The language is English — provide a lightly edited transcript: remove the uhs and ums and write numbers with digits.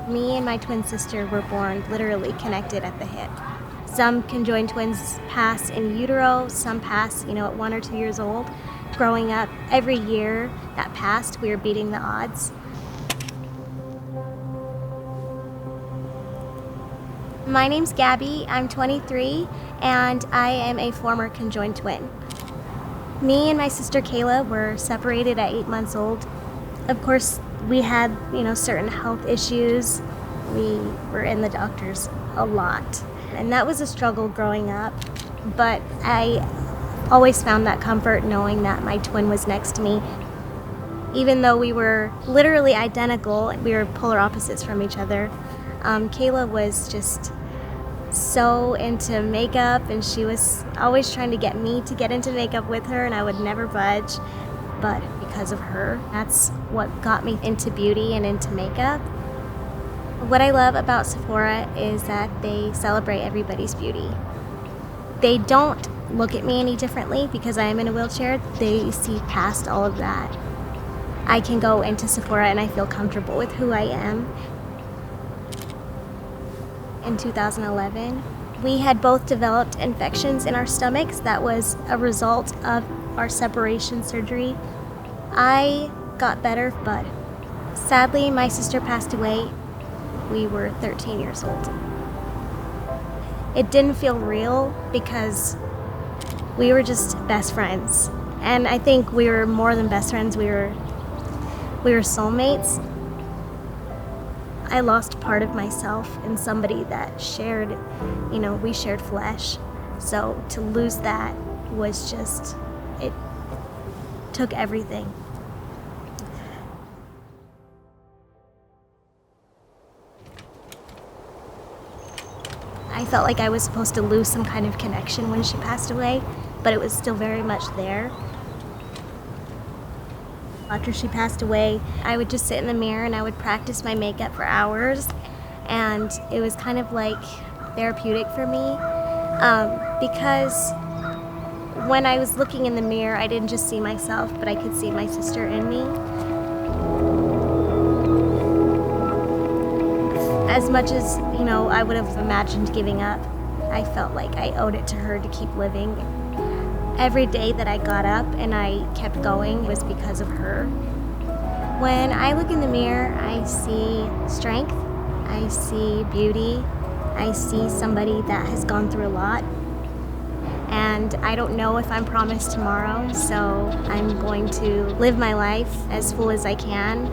Me and my twin sister were born literally connected at the hip. Some conjoined twins pass in utero, some pass, at 1 or 2 years old. Growing up, every year that passed, we were beating the odds. My name's Gabby, I'm 23, and I am a former conjoined twin. Me and my sister Kayla were separated at 8 months old. Of course, we had, certain health issues. We were in the doctors a lot. And that was a struggle growing up. But I always found that comfort knowing that my twin was next to me. Even though we were literally identical, we were polar opposites from each other. Kayla was just so into makeup, and she was always trying to get me to get into makeup with her, and I would never budge. But because of her, that's what got me into beauty and into makeup. What I love about Sephora is that they celebrate everybody's beauty. They don't look at me any differently because I am in a wheelchair. They see past all of that. I can go into Sephora and I feel comfortable with who I am. In 2011, we had both developed infections in our stomachs. That was a result of our separation surgery. I got better, but sadly my sister passed away. We were 13 years old. It didn't feel real because we were just best friends. And I think we were more than best friends, we were soulmates. I lost part of myself in somebody that shared, we shared flesh. So to lose that was just, it took everything. I felt like I was supposed to lose some kind of connection when she passed away, but it was still very much there. After she passed away, I would just sit in the mirror and I would practice my makeup for hours, and it was kind of like therapeutic for me because when I was looking in the mirror, I didn't just see myself, but I could see my sister in me. As much as, I would have imagined giving up, I felt like I owed it to her to keep living. Every day that I got up and I kept going was because of her. When I look in the mirror, I see strength, I see beauty, I see somebody that has gone through a lot. And I don't know if I'm promised tomorrow, so I'm going to live my life as full as I can.